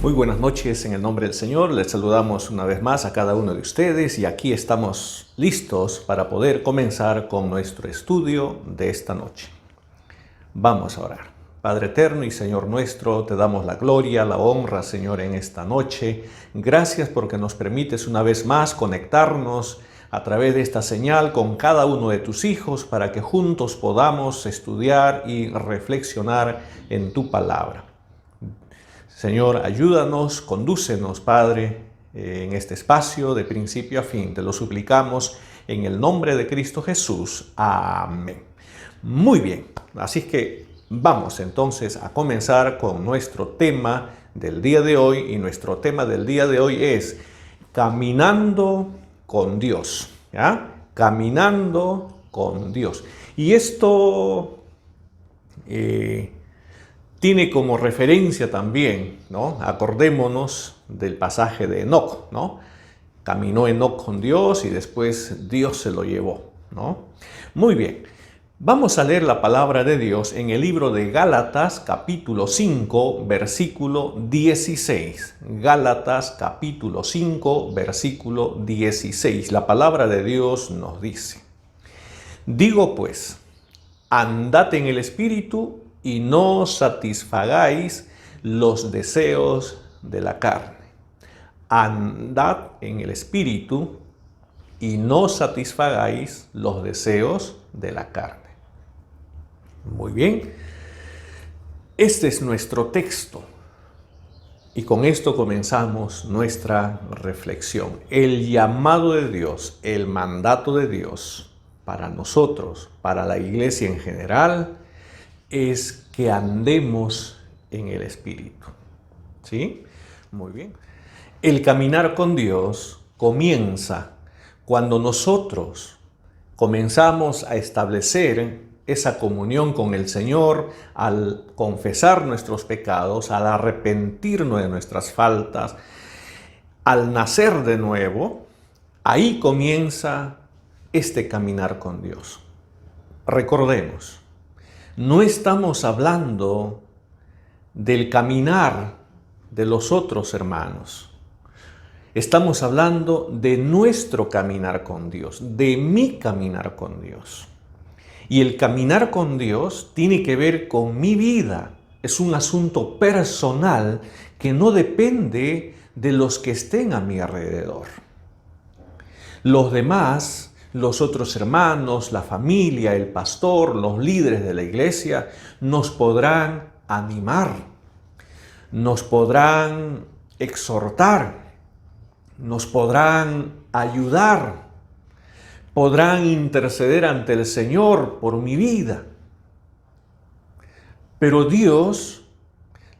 Muy buenas noches en el nombre del Señor. Les saludamos una vez más a cada uno de ustedes y aquí estamos listos para poder comenzar con nuestro estudio de esta noche. Vamos a orar. Padre eterno y Señor nuestro, te damos la gloria, la honra, Señor, en esta noche. Gracias porque nos permites una vez más conectarnos a través de esta señal con cada uno de tus hijos para que juntos podamos estudiar y reflexionar en tu palabra. Señor, ayúdanos, condúcenos, Padre, en este espacio de principio a fin. Te lo suplicamos en el nombre de Cristo Jesús. Amén. Muy bien, así que vamos entonces a comenzar con nuestro tema del día de hoy. Y nuestro tema del día de hoy es Caminando con Dios. ¿Ya? Caminando con Dios. Y esto tiene como referencia también, ¿no? Acordémonos del pasaje de Enoc, ¿no? Caminó Enoc con Dios y después Dios se lo llevó, ¿no? Muy bien, vamos a leer la palabra de Dios en el libro de Gálatas, capítulo 5, versículo 16. Gálatas, capítulo 5, versículo 16. La palabra de Dios nos dice: Digo pues, andad en el Espíritu y no satisfagáis los deseos de la carne. Andad en el Espíritu y no satisfagáis los deseos de la carne. Muy bien, este es nuestro texto. Y con esto comenzamos nuestra reflexión. El llamado de Dios, el mandato de Dios para nosotros, para la iglesia en general, es que andemos en el Espíritu. ¿Sí? Muy bien. El caminar con Dios comienza cuando nosotros comenzamos a establecer esa comunión con el Señor, al confesar nuestros pecados, al arrepentirnos de nuestras faltas, al nacer de nuevo. Ahí comienza este caminar con Dios. Recordemos, no estamos hablando del caminar de los otros hermanos. Estamos hablando de nuestro caminar con Dios, de mi caminar con Dios. Y el caminar con Dios tiene que ver con mi vida. Es un asunto personal que no depende de los que estén a mi alrededor. Los demás, los otros hermanos, la familia, el pastor, los líderes de la iglesia, nos podrán animar, nos podrán exhortar, nos podrán ayudar, podrán interceder ante el Señor por mi vida. Pero Dios,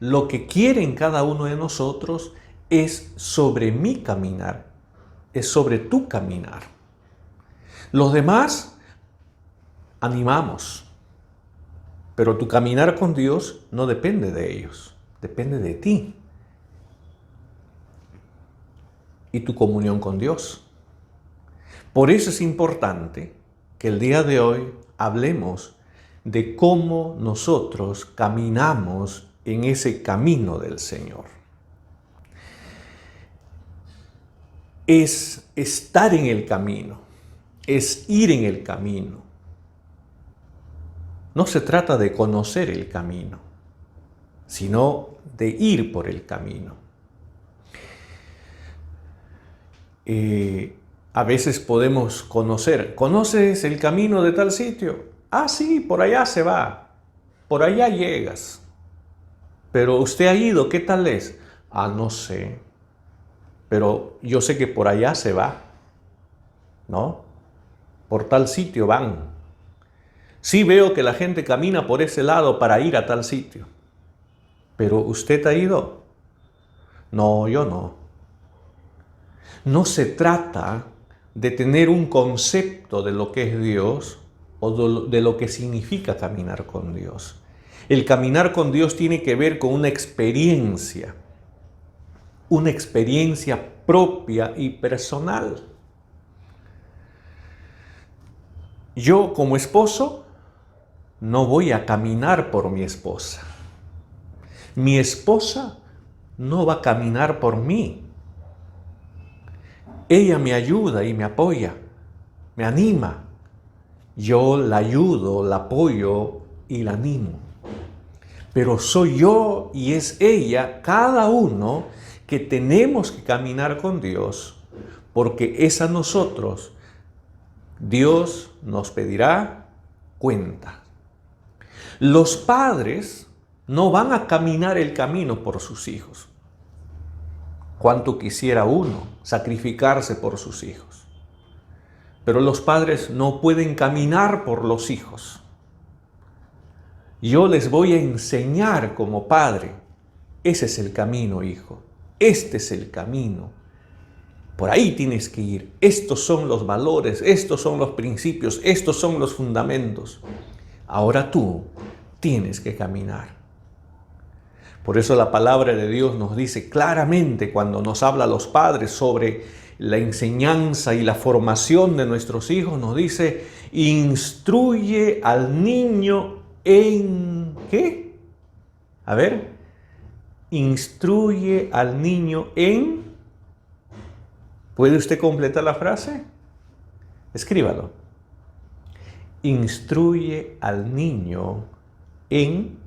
lo que quiere en cada uno de nosotros es sobre mi caminar, es sobre tu caminar. Los demás animamos, pero tu caminar con Dios no depende de ellos, depende de ti y tu comunión con Dios. Por eso es importante que el día de hoy hablemos de cómo nosotros caminamos en ese camino del Señor. Es estar en el camino. Es ir en el camino. No se trata de conocer el camino, sino de ir por el camino. A veces podemos conocer. ¿Conoces el camino de tal sitio? Ah, sí, por allá se va. Por allá llegas. Pero usted ha ido, ¿qué tal es? Ah, no sé. Pero yo sé que por allá se va. ¿No? Por tal sitio van. Sí veo que la gente camina por ese lado para ir a tal sitio. ¿Pero usted ha ido? No, yo no. No se trata de tener un concepto de lo que es Dios o de lo que significa caminar con Dios. El caminar con Dios tiene que ver con una experiencia propia y personal. Yo como esposo no voy a caminar por mi esposa. Mi esposa no va a caminar por mí. Ella me ayuda y me apoya, me anima. Yo la ayudo, la apoyo y la animo. Pero soy yo y es ella, cada uno, que tenemos que caminar con Dios, porque es a nosotros. Dios nos pedirá cuenta. Los padres no van a caminar el camino por sus hijos. Cuánto quisiera uno sacrificarse por sus hijos. Pero los padres no pueden caminar por los hijos. Yo les voy a enseñar como padre. Ese es el camino, hijo. Este es el camino. Por ahí tienes que ir. Estos son los valores, estos son los principios, estos son los fundamentos. Ahora tú tienes que caminar. Por eso la palabra de Dios nos dice claramente cuando nos habla a los padres sobre la enseñanza y la formación de nuestros hijos, nos dice, instruye al niño en ¿qué? A ver, instruye al niño en... ¿Puede usted completar la frase? Escríbalo. Instruye al niño en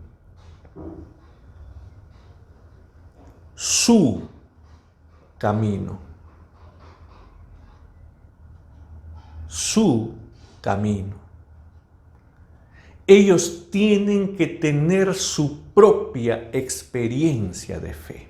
su camino. Su camino. Ellos tienen que tener su propia experiencia de fe.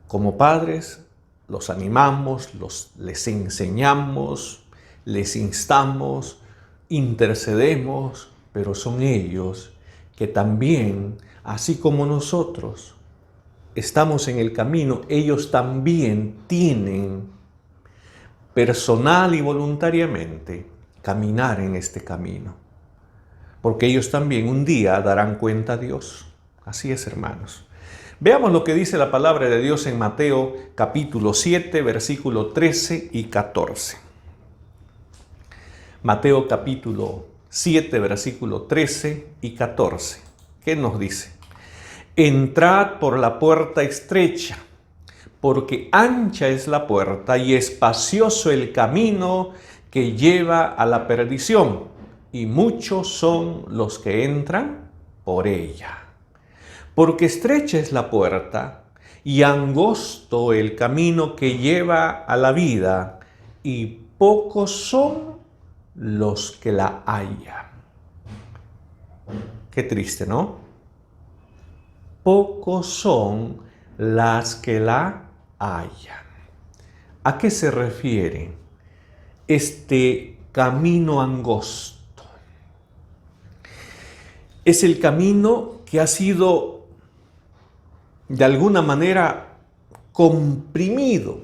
Como padres, los animamos, les enseñamos, les instamos, intercedemos, pero son ellos que también, así como nosotros, estamos en el camino, ellos también tienen personal y voluntariamente caminar en este camino. Porque ellos también un día darán cuenta a Dios. Así es, hermanos. Veamos lo que dice la palabra de Dios en Mateo capítulo 7, versículo 13 y 14. Mateo capítulo 7, versículo 13 y 14. ¿Qué nos dice? Entrad por la puerta estrecha, porque ancha es la puerta y espacioso el camino que lleva a la perdición, y muchos son los que entran por ella. Porque estrecha es la puerta y angosto el camino que lleva a la vida, y pocos son los que la hallan. Qué triste, ¿no? Pocos son las que la hallan. ¿A qué se refiere este camino angosto? Es el camino que ha sido de alguna manera comprimido.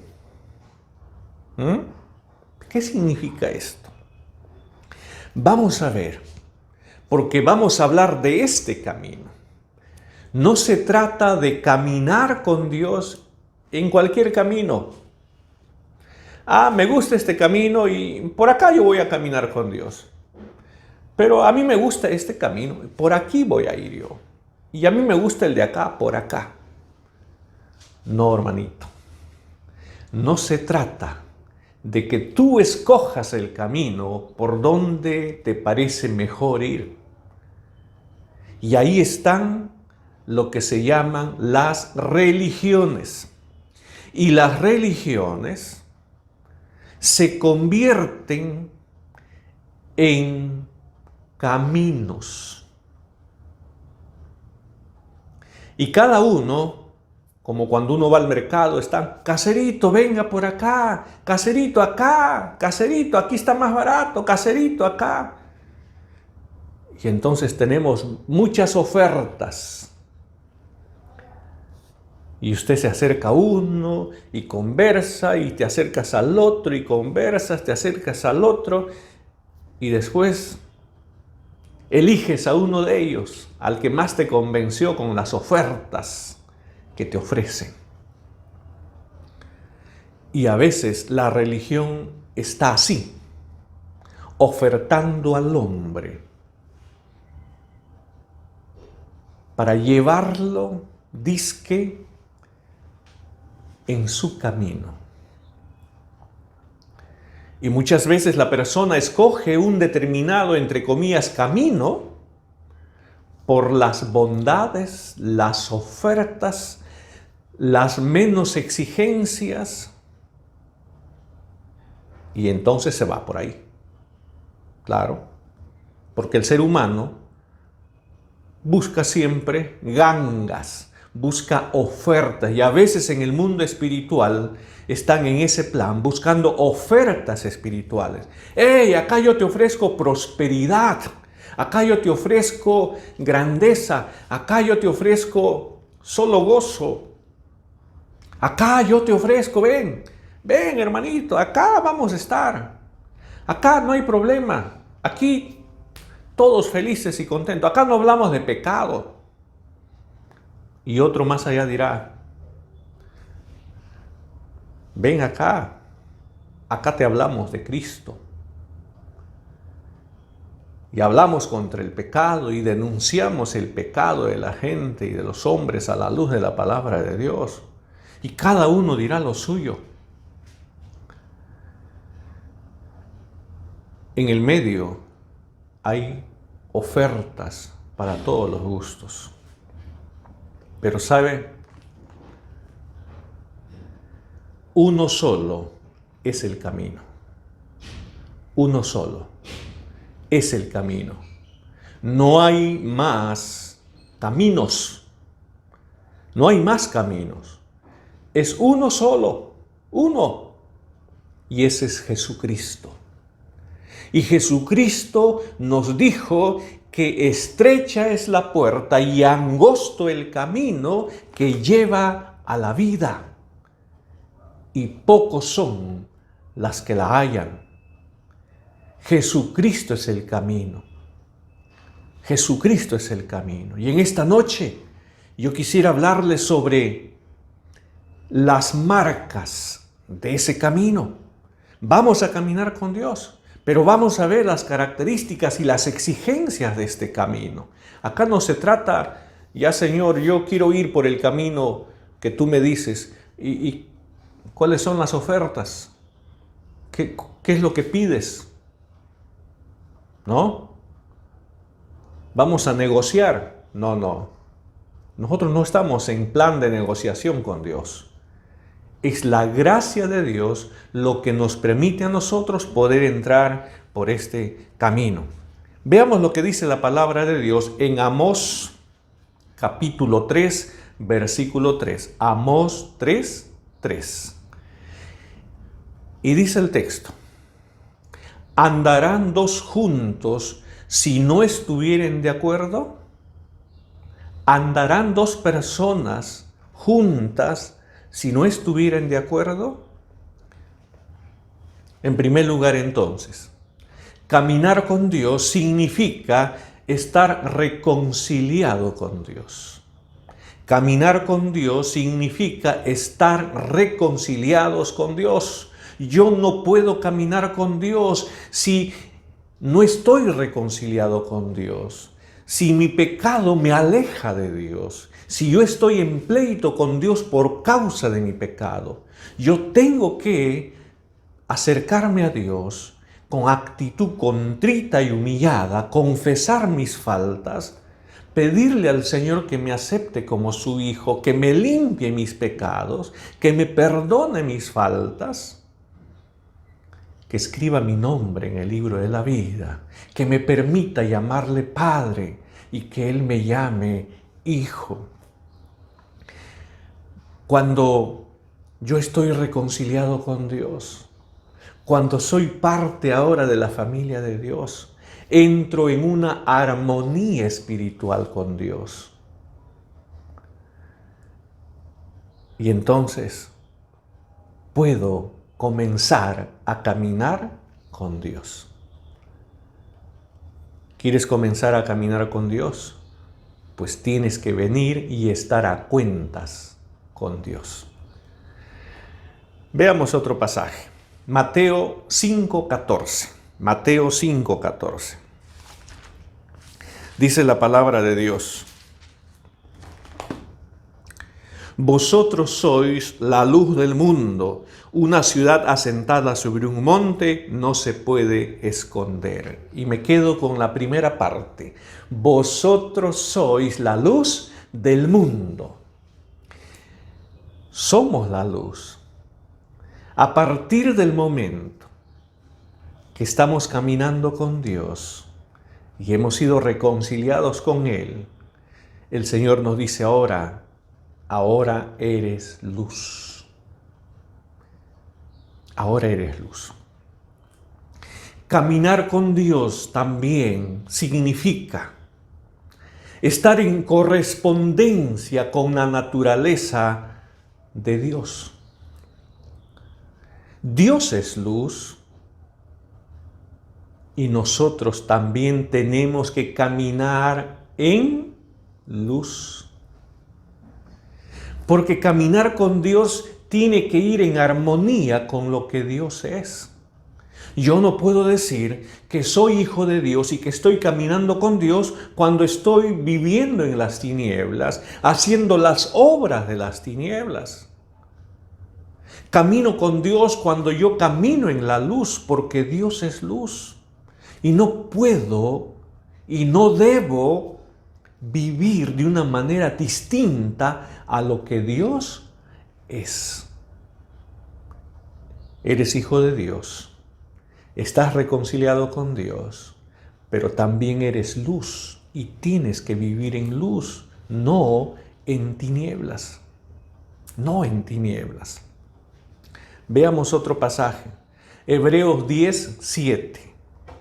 ¿Qué significa esto? Vamos a ver, porque vamos a hablar de este camino. No se trata de caminar con Dios en cualquier camino. Me gusta este camino y por acá yo voy a caminar con Dios. Pero a mí me gusta este camino, por aquí voy a ir yo. Y a mí me gusta el de acá, por acá. No, hermanito. No se trata de que tú escojas el camino por donde te parece mejor ir. Y ahí están lo que se llaman las religiones. Y las religiones se convierten en caminos. Y cada uno, como cuando uno va al mercado, están, caserito, venga por acá, caserito acá, caserito, aquí está más barato, caserito acá. Y entonces tenemos muchas ofertas. Y usted se acerca a uno y conversa, y te acercas al otro y conversas, te acercas al otro, y después eliges a uno de ellos, al que más te convenció con las ofertas que te ofrecen. Y a veces la religión está así, ofertando al hombre para llevarlo dizque en su camino. Y muchas veces la persona escoge un determinado, entre comillas, camino por las bondades, las ofertas, las menos exigencias, y entonces se va por ahí. Claro, porque el ser humano busca siempre gangas, busca ofertas, y a veces en el mundo espiritual están en ese plan, buscando ofertas espirituales. ¡Hey! Acá yo te ofrezco prosperidad, acá yo te ofrezco grandeza, acá yo te ofrezco solo gozo, acá yo te ofrezco, ven hermanito, acá vamos a estar, acá no hay problema, aquí todos felices y contentos, acá no hablamos de pecado. Y otro más allá dirá, ven acá te hablamos de Cristo. Y hablamos contra el pecado y denunciamos el pecado de la gente y de los hombres a la luz de la palabra de Dios. Y cada uno dirá lo suyo. En el medio hay ofertas para todos los gustos. Pero ¿sabe? Uno solo es el camino. Uno solo es el camino. No hay más caminos. No hay más caminos. Es uno solo, uno. Y ese es Jesucristo. Y Jesucristo nos dijo que estrecha es la puerta y angosto el camino que lleva a la vida, y pocos son las que la hallan. Jesucristo es el camino. Jesucristo es el camino. Y en esta noche yo quisiera hablarles sobre las marcas de ese camino. Vamos a caminar con Dios, pero vamos a ver las características y las exigencias de este camino. Acá no se trata, ya Señor, yo quiero ir por el camino que tú me dices. ¿Y cuáles son las ofertas? ¿Qué es lo que pides? ¿No? ¿Vamos a negociar? No. Nosotros no estamos en plan de negociación con Dios. Es la gracia de Dios lo que nos permite a nosotros poder entrar por este camino. Veamos lo que dice la palabra de Dios en Amós capítulo 3, versículo 3. Amós 3, 3. Y dice el texto: ¿andarán dos juntos si no estuvieren de acuerdo? ¿Andarán dos personas juntas si no estuvieran de acuerdo? En primer lugar, entonces, caminar con Dios significa estar reconciliado con Dios. Caminar con Dios significa estar reconciliados con Dios. Yo no puedo caminar con Dios si no estoy reconciliado con Dios. Si mi pecado me aleja de Dios, si yo estoy en pleito con Dios por causa de mi pecado, yo tengo que acercarme a Dios con actitud contrita y humillada, confesar mis faltas, pedirle al Señor que me acepte como su hijo, que me limpie mis pecados, que me perdone mis faltas, que escriba mi nombre en el libro de la vida, que me permita llamarle Padre y que Él me llame Hijo. Cuando yo estoy reconciliado con Dios, cuando soy parte ahora de la familia de Dios, entro en una armonía espiritual con Dios. Y entonces puedo comenzar a caminar con Dios. ¿Quieres comenzar a caminar con Dios? Pues tienes que venir y estar a cuentas con Dios. Veamos otro pasaje. Mateo 5:14. Mateo 5:14. Dice la palabra de Dios: Vosotros sois la luz del mundo. Una ciudad asentada sobre un monte no se puede esconder. Y me quedo con la primera parte. Vosotros sois la luz del mundo. Somos la luz. A partir del momento que estamos caminando con Dios y hemos sido reconciliados con Él, el Señor nos dice ahora eres luz. Ahora eres luz. Caminar con Dios también significa estar en correspondencia con la naturaleza de Dios. Dios es luz y nosotros también tenemos que caminar en luz. Porque caminar con Dios tiene que ir en armonía con lo que Dios es. Yo no puedo decir que soy hijo de Dios y que estoy caminando con Dios cuando estoy viviendo en las tinieblas, haciendo las obras de las tinieblas. Camino con Dios cuando yo camino en la luz, porque Dios es luz. Y no puedo y no debo vivir de una manera distinta a lo que Dios es. Eres hijo de Dios, estás reconciliado con Dios, pero también eres luz y tienes que vivir en luz, no en tinieblas. No en tinieblas. Veamos otro pasaje. Hebreos 10:7.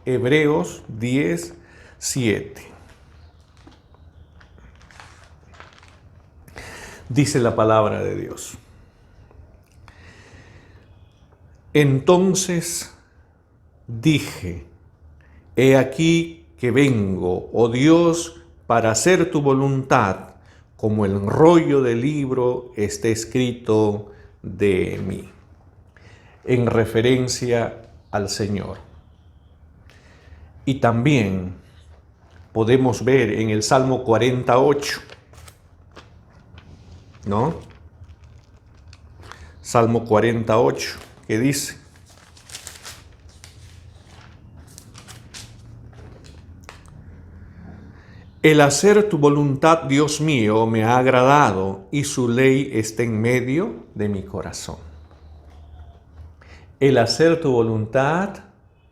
Hebreos 10:7. Dice la palabra de Dios. Entonces dije, he aquí que vengo, oh Dios, para hacer tu voluntad, como el rollo del libro está escrito de mí. En referencia al Señor. Y también podemos ver en el Salmo 48, ¿no? Salmo 48, que dice: el hacer tu voluntad, Dios mío, me ha agradado, y su ley está en medio de mi corazón. El hacer tu voluntad,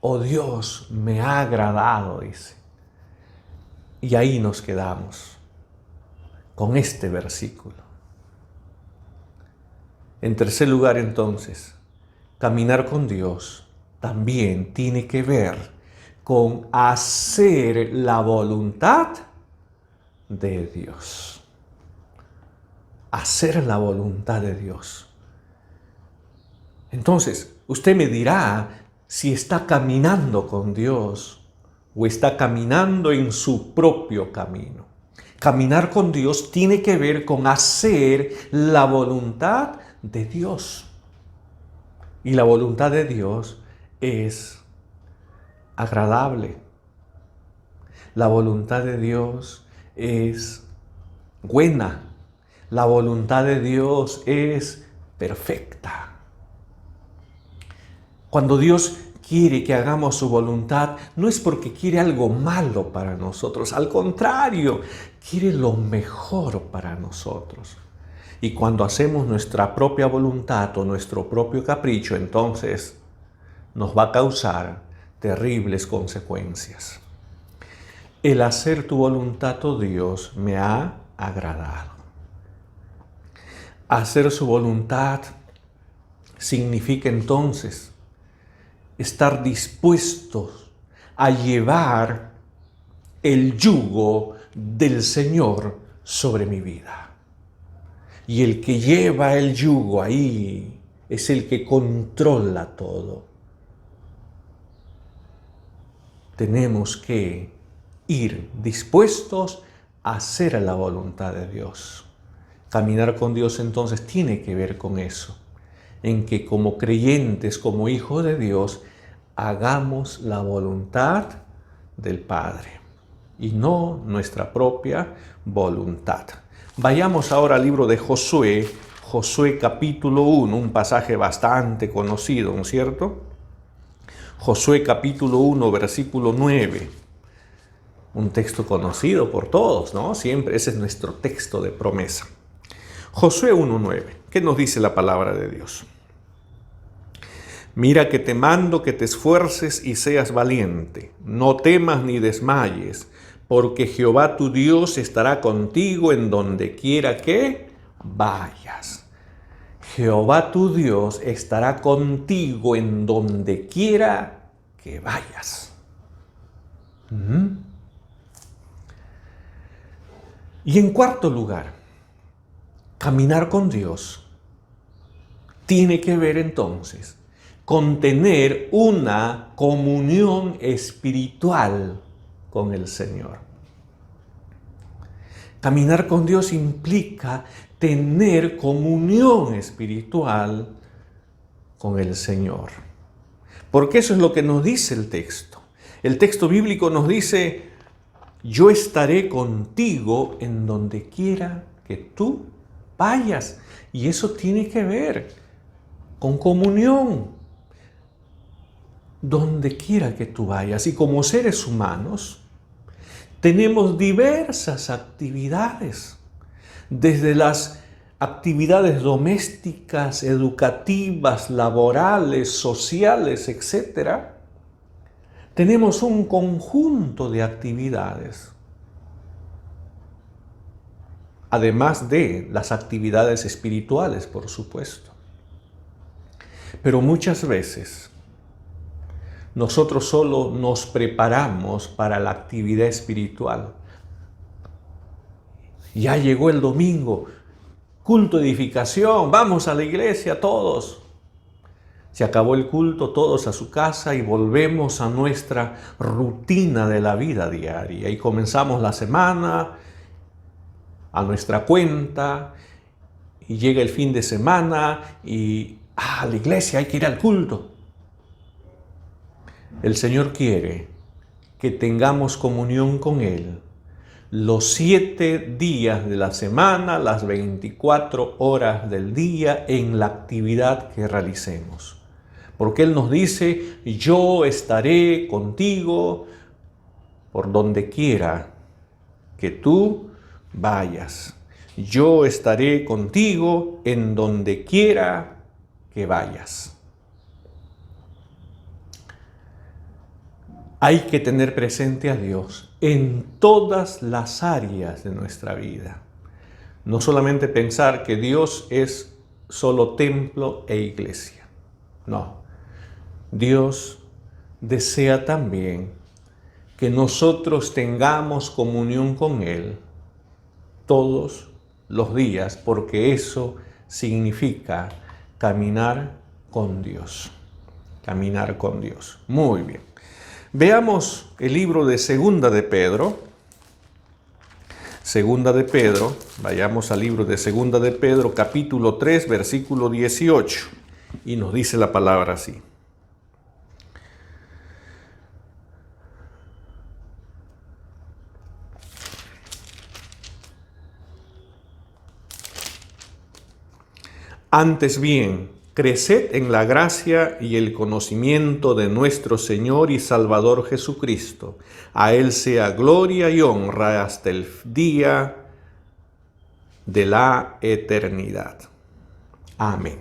oh Dios, me ha agradado, dice. Y ahí nos quedamos con este versículo. En tercer lugar, entonces, caminar con Dios también tiene que ver con hacer la voluntad de Dios. Hacer la voluntad de Dios. Entonces, usted me dirá si está caminando con Dios o está caminando en su propio camino. Caminar con Dios tiene que ver con hacer la voluntad de Dios. Y la voluntad de Dios es agradable. La voluntad de Dios es buena. La voluntad de Dios es perfecta. Cuando Dios quiere que hagamos su voluntad, no es porque quiere algo malo para nosotros. Al contrario, quiere lo mejor para nosotros. Y cuando hacemos nuestra propia voluntad o nuestro propio capricho, entonces nos va a causar terribles consecuencias. El hacer tu voluntad, oh Dios, me ha agradado. Hacer su voluntad significa entonces estar dispuestos a llevar el yugo del Señor sobre mi vida. Y el que lleva el yugo ahí es el que controla todo. Tenemos que ir dispuestos a hacer la voluntad de Dios. Caminar con Dios entonces tiene que ver con eso, en que como creyentes, como hijos de Dios, hagamos la voluntad del Padre. y no nuestra propia voluntad. Vayamos ahora al libro de Josué, Josué capítulo 1, un pasaje bastante conocido, ¿no es cierto? Josué capítulo 1, versículo 9. Un texto conocido por todos, ¿no? Siempre ese es nuestro texto de promesa. Josué 1:9. ¿Qué nos dice la palabra de Dios? Mira que te mando que te esfuerces y seas valiente. No temas ni desmayes, porque Jehová tu Dios estará contigo en donde quiera que vayas. Jehová tu Dios estará contigo en donde quiera que vayas. Y en cuarto lugar, caminar con Dios tiene que ver entonces con tener una comunión espiritual con el Señor. Caminar con Dios implica tener comunión espiritual con el Señor. Porque eso es lo que nos dice el texto. El texto bíblico nos dice: yo estaré contigo en donde quiera que tú vayas. Y eso tiene que ver con comunión. Donde quiera que tú vayas. Y como seres humanos, tenemos diversas actividades. Desde las actividades domésticas, educativas, laborales, sociales, etc. Tenemos un conjunto de actividades, además de las actividades espirituales, por supuesto. Pero muchas veces nosotros solo nos preparamos para la actividad espiritual. Ya llegó el domingo, culto de edificación, vamos a la iglesia todos. Se acabó el culto, todos a su casa y volvemos a nuestra rutina de la vida diaria. Y comenzamos la semana a nuestra cuenta y llega el fin de semana y a la iglesia hay que ir al culto. El Señor quiere que tengamos comunión con Él los 7 días de la semana, las 24 horas del día en la actividad que realicemos. Porque Él nos dice: yo estaré contigo por donde quiera que tú vayas. Yo estaré contigo en donde quiera que vayas. Hay que tener presente a Dios en todas las áreas de nuestra vida. No solamente pensar que Dios es solo templo e iglesia. No. Dios desea también que nosotros tengamos comunión con Él todos los días, porque eso significa caminar con Dios. Caminar con Dios. Muy bien. Veamos el libro de Segunda de Pedro. Segunda de Pedro, vayamos al libro de Segunda de Pedro, capítulo 3, versículo 18. Y nos dice la palabra así. Antes bien, creced en la gracia y el conocimiento de nuestro Señor y Salvador Jesucristo. A Él sea gloria y honra hasta el día de la eternidad. Amén.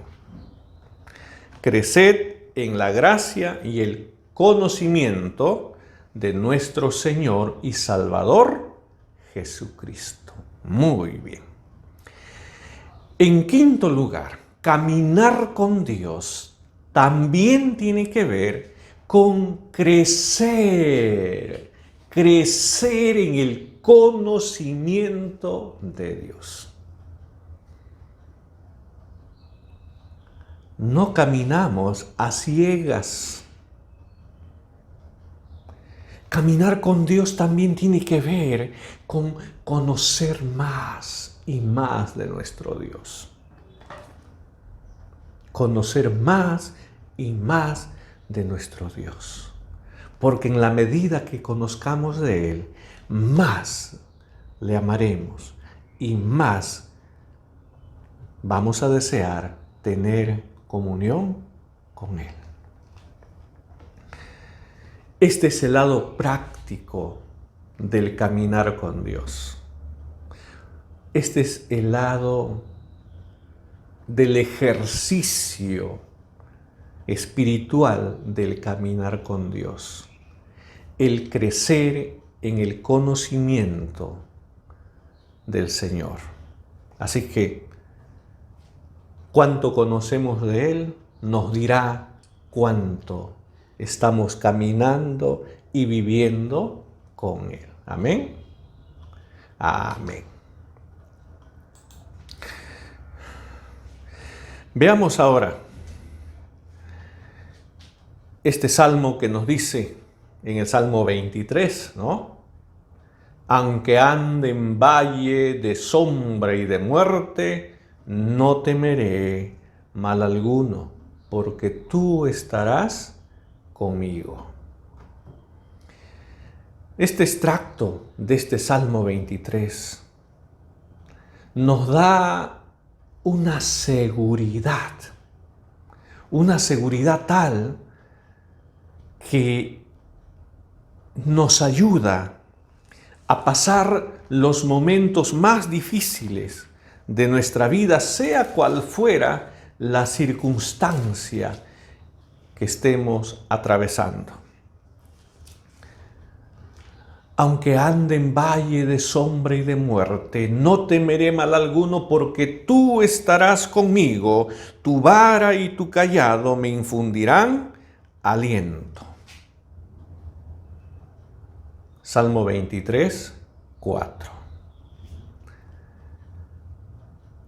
Creced en la gracia y el conocimiento de nuestro Señor y Salvador Jesucristo. Muy bien. En quinto lugar, caminar con Dios también tiene que ver con crecer en el conocimiento de Dios. No caminamos a ciegas. Caminar con Dios también tiene que ver con conocer más y más de nuestro Dios. Conocer más y más de nuestro Dios. Porque en la medida que conozcamos de Él, más le amaremos y más vamos a desear tener comunión con Él. Este es el lado práctico del caminar con Dios. Este es el lado del ejercicio espiritual del caminar con Dios. El crecer en el conocimiento del Señor. Así que, cuánto conocemos de Él nos dirá cuánto estamos caminando y viviendo con Él. Amén. Amén. Veamos ahora este salmo que nos dice en el Salmo 23, ¿no? Aunque ande en valle de sombra y de muerte, no temeré mal alguno, porque tú estarás conmigo. Este extracto de este Salmo 23 nos da una seguridad tal que nos ayuda a pasar los momentos más difíciles de nuestra vida, sea cual fuera la circunstancia que estemos atravesando. Aunque ande en valle de sombra y de muerte, no temeré mal alguno, porque tú estarás conmigo, tu vara y tu cayado me infundirán aliento. Salmo 23, 4.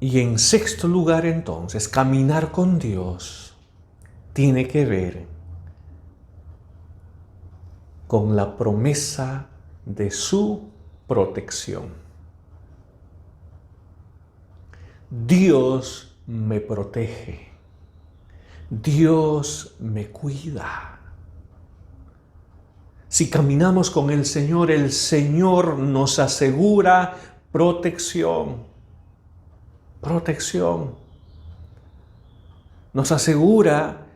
Y en sexto lugar, entonces, caminar con Dios tiene que ver con la promesa de su protección. Dios me protege. Dios me cuida. Si caminamos con el Señor nos asegura protección. Protección. Nos asegura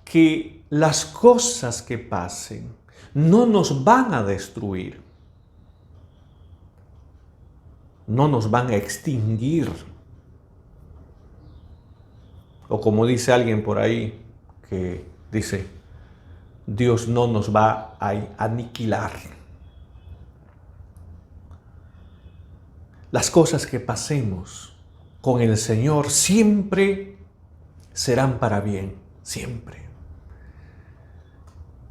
que las cosas que pasen no nos van a destruir. No nos van a extinguir. O como dice alguien por ahí, que dice, Dios no nos va a aniquilar. Las cosas que pasemos con el Señor siempre serán para bien, siempre.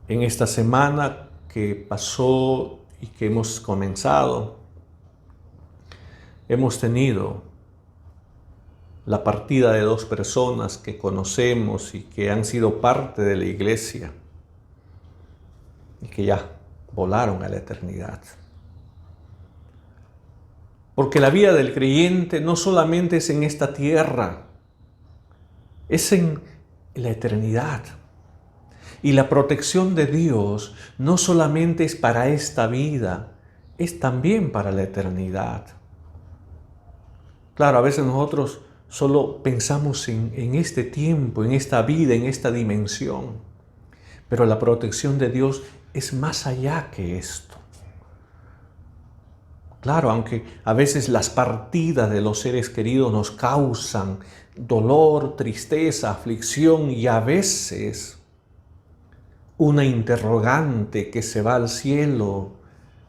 En esta semana que pasó y que hemos comenzado, hemos tenido la partida de dos personas que conocemos y que han sido parte de la iglesia y que ya volaron a la eternidad. Porque la vida del creyente no solamente es en esta tierra, es en la eternidad. Y la protección de Dios no solamente es para esta vida, es también para la eternidad. Claro, a veces nosotros solo pensamos en este tiempo, en esta vida, en esta dimensión. Pero la protección de Dios es más allá que esto. Claro, aunque a veces las partidas de los seres queridos nos causan dolor, tristeza, aflicción y a veces una interrogante que se va al cielo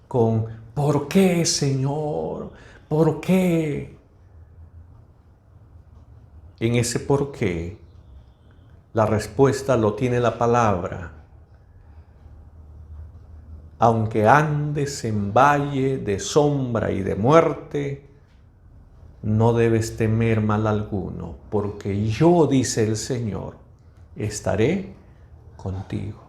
con ¿por qué, Señor? ¿Por qué? En ese por qué, la respuesta lo tiene la palabra. Aunque andes en valle de sombra y de muerte, no debes temer mal alguno, porque yo, dice el Señor, estaré contigo.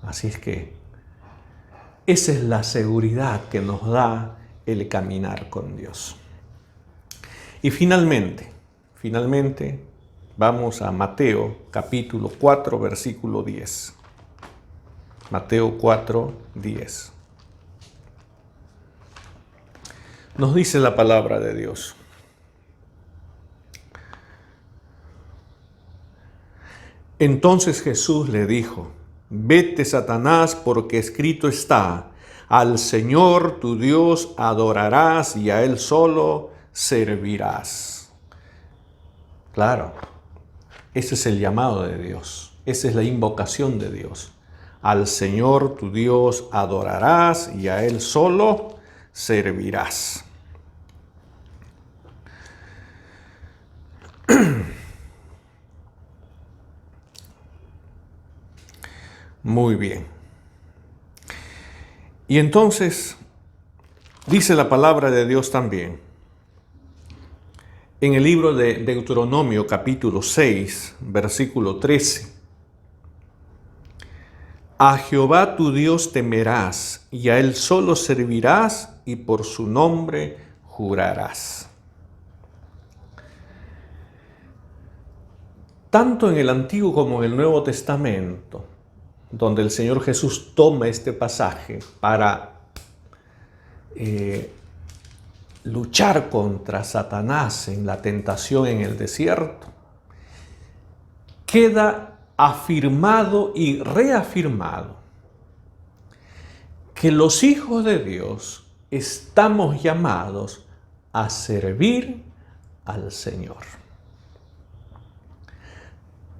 Así es que esa es la seguridad que nos da el caminar con Dios. Y finalmente, vamos a Mateo capítulo 4, versículo 10. Mateo 4:10. Nos dice la palabra de Dios: entonces Jesús le dijo: vete, Satanás, porque escrito está: al Señor tu Dios adorarás y a Él solo servirás. Claro, ese es el llamado de Dios, esa es la invocación de Dios. Al Señor tu Dios adorarás y a Él solo servirás. Muy bien. Y entonces dice la palabra de Dios también en el libro de Deuteronomio capítulo 6, versículo 13. A Jehová tu Dios temerás y a Él solo servirás y por su nombre jurarás. Tanto en el Antiguo como en el Nuevo Testamento, donde el Señor Jesús toma este pasaje para luchar contra Satanás en la tentación en el desierto, queda afirmado y reafirmado que los hijos de Dios estamos llamados a servir al Señor.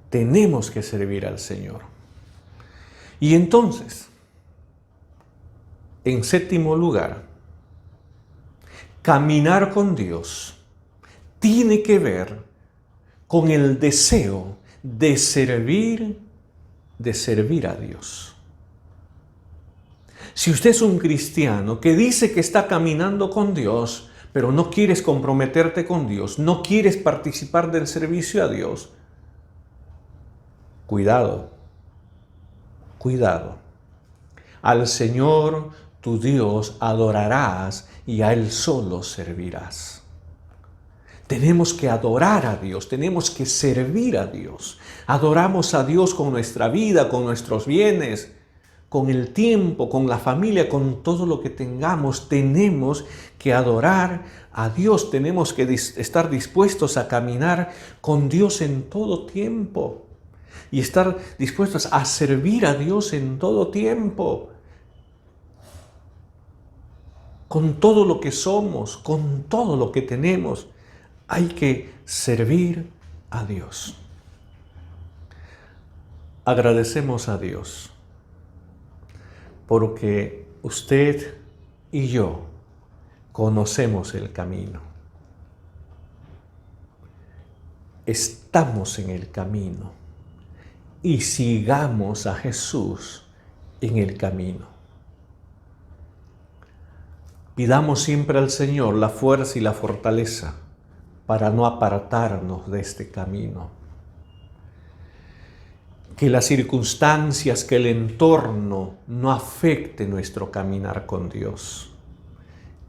Tenemos que servir al Señor. Y entonces, en séptimo lugar, caminar con Dios tiene que ver con el deseo de servir a Dios. Si usted es un cristiano que dice que está caminando con Dios, pero no quieres comprometerte con Dios, no quieres participar del servicio a Dios, cuidado. Al Señor tu Dios adorarás y a Él solo servirás. Tenemos que adorar a Dios, tenemos que servir a Dios. Adoramos a Dios con nuestra vida, con nuestros bienes, con el tiempo, con la familia, con todo lo que tengamos. Tenemos que adorar a Dios, tenemos que estar dispuestos a caminar con Dios en todo tiempo y estar dispuestos a servir a Dios en todo tiempo. Con todo lo que somos, con todo lo que tenemos, hay que servir a Dios. Agradecemos a Dios porque usted y yo conocemos el camino. Estamos en el camino y sigamos a Jesús en el camino. Pidamos siempre al Señor la fuerza y la fortaleza para no apartarnos de este camino. Que las circunstancias, que el entorno no afecte nuestro caminar con Dios.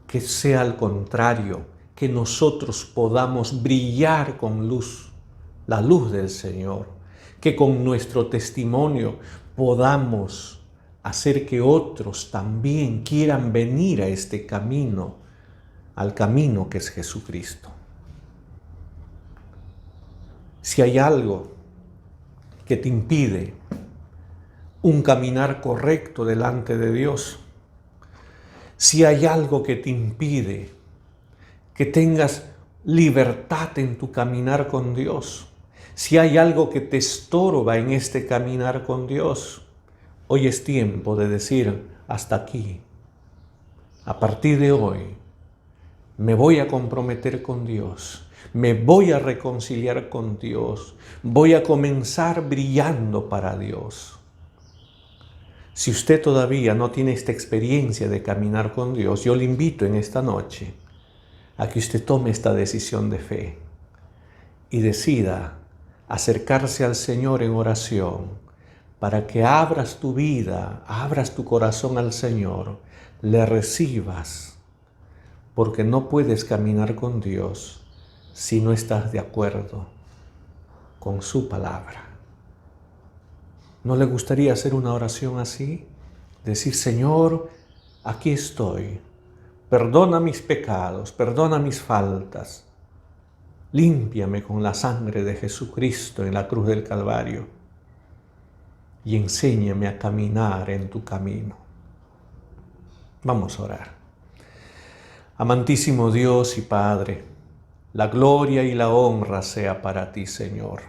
Que sea al contrario, que nosotros podamos brillar con luz, la luz del Señor. Que con nuestro testimonio podamos hacer que otros también quieran venir a este camino, al camino que es Jesucristo. Si hay algo que te impide un caminar correcto delante de Dios, si hay algo que te impide que tengas libertad en tu caminar con Dios, si hay algo que te estorba en este caminar con Dios, hoy es tiempo de decir: hasta aquí. A partir de hoy me voy a comprometer con Dios, me voy a reconciliar con Dios, voy a comenzar brillando para Dios. Si usted todavía no tiene esta experiencia de caminar con Dios, yo le invito en esta noche a que usted tome esta decisión de fe y decida acercarse al Señor en oración para que abras tu vida, abras tu corazón al Señor, le recibas, porque no puedes caminar con Dios si no estás de acuerdo con su palabra. ¿No le gustaría hacer una oración así? Decir, Señor, aquí estoy. Perdona mis pecados, perdona mis faltas. Límpiame con la sangre de Jesucristo en la cruz del Calvario y enséñame a caminar en tu camino. Vamos a orar. Amantísimo Dios y Padre, la gloria y la honra sea para ti, Señor.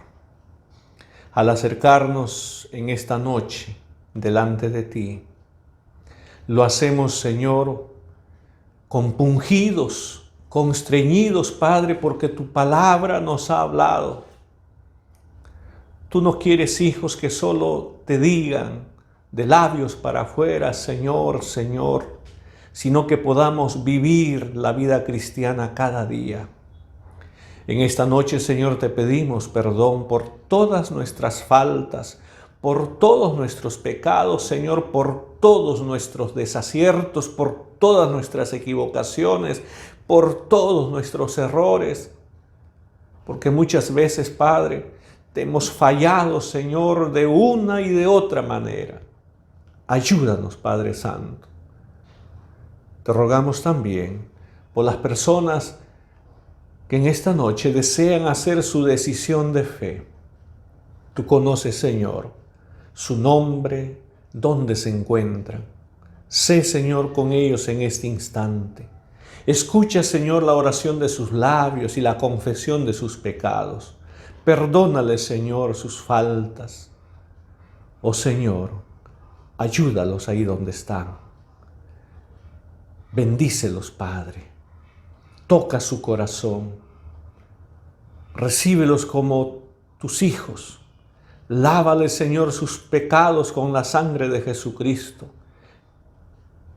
Al acercarnos en esta noche delante de ti, lo hacemos, Señor, compungidos, constreñidos, Padre, porque tu palabra nos ha hablado. Tú no quieres hijos que solo te digan de labios para afuera, Señor, Señor, sino que podamos vivir la vida cristiana cada día. En esta noche, Señor, te pedimos perdón por todas nuestras faltas, por todos nuestros pecados, Señor, por todos nuestros desaciertos, por todas nuestras equivocaciones, por todos nuestros errores. Porque muchas veces, Padre, te hemos fallado, Señor, de una y de otra manera. Ayúdanos, Padre Santo. Te rogamos también por las personas que en esta noche desean hacer su decisión de fe. Tú conoces, Señor, su nombre, dónde se encuentran. Sé, Señor, con ellos en este instante. Escucha, Señor, la oración de sus labios y la confesión de sus pecados. Perdónale, Señor, sus faltas. Oh Señor, ayúdalos ahí donde están. Bendícelos, Padre. Toca su corazón. Recíbelos como tus hijos. Lávale, Señor, sus pecados con la sangre de Jesucristo.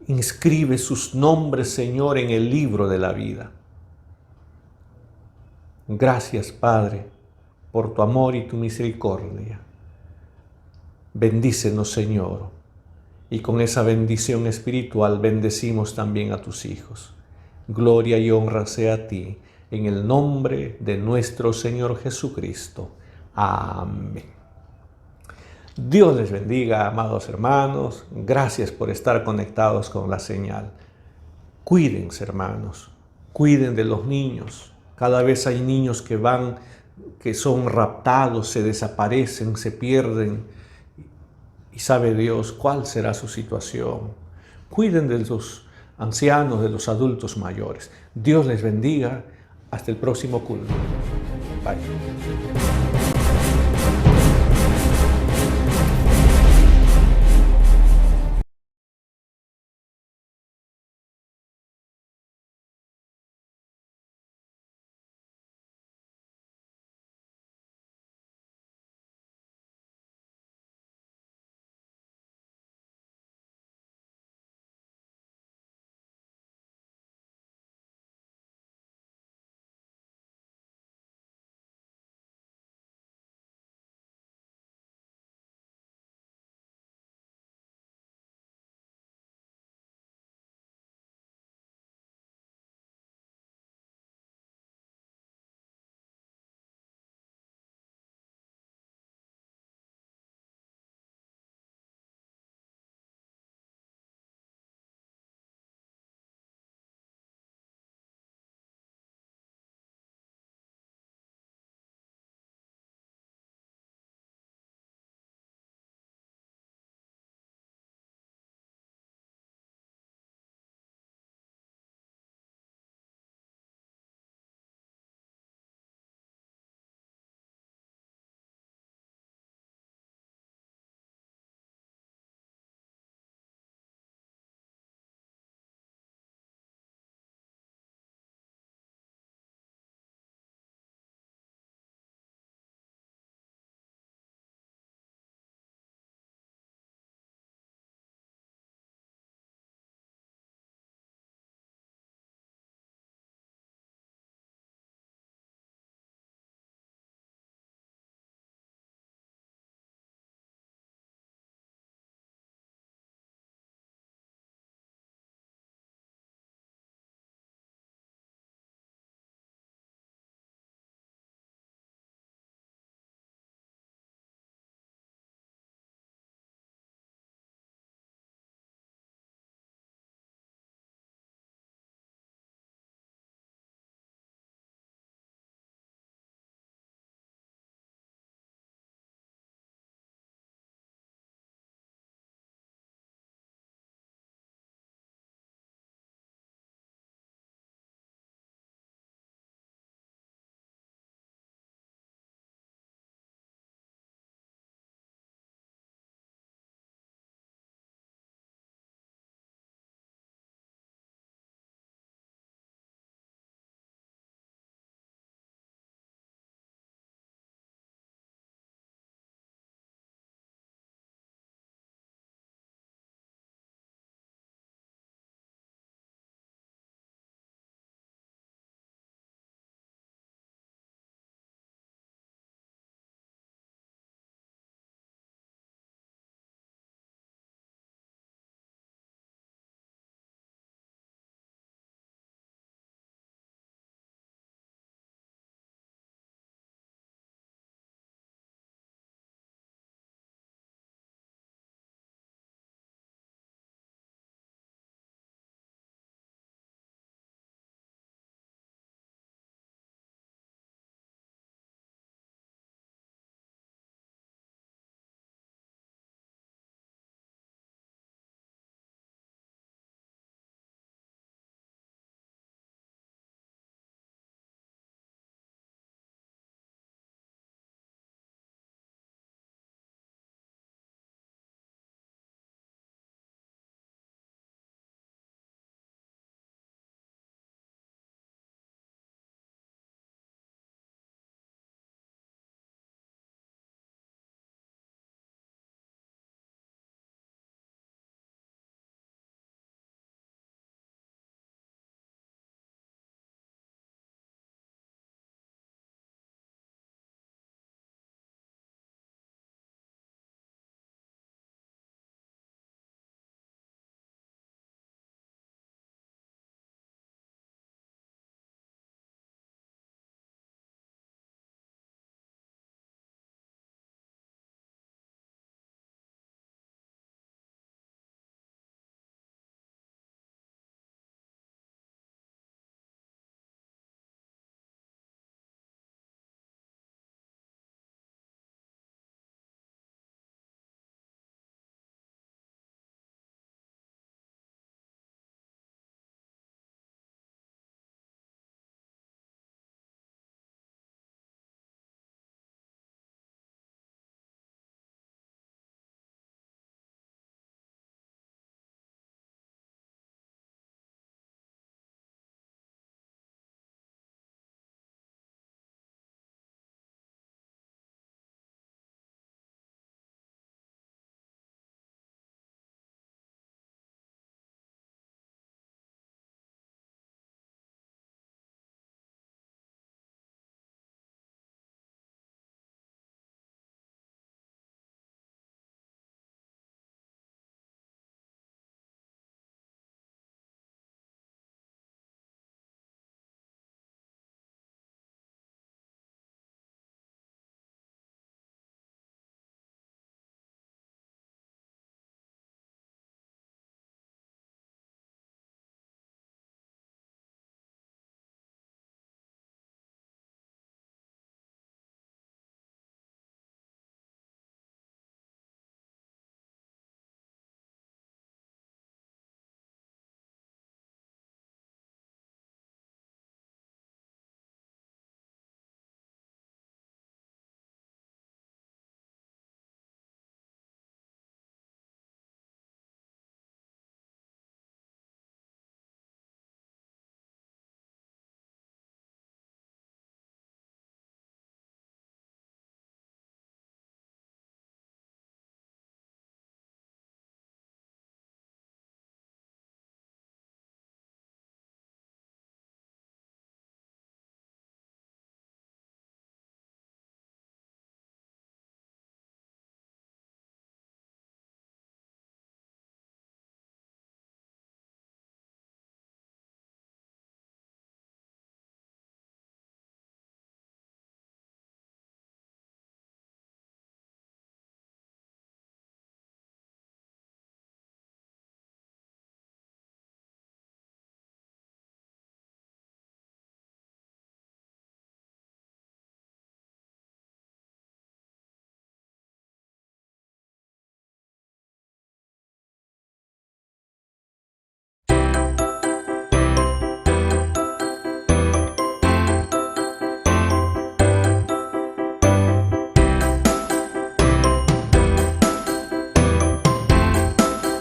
Inscribe sus nombres, Señor, en el libro de la vida. Gracias, Padre, por tu amor y tu misericordia. Bendícenos, Señor, y con esa bendición espiritual bendecimos también a tus hijos. Gloria y honra sea a ti, en el nombre de nuestro Señor Jesucristo. Amén. Dios les bendiga, amados hermanos. Gracias por estar conectados con la señal. Cuídense, hermanos. Cuiden de los niños. Cada vez hay niños que son raptados, se desaparecen, se pierden. Y sabe Dios cuál será su situación. Cuiden de los ancianos, de los adultos mayores. Dios les bendiga. Hasta el próximo culto. Bye.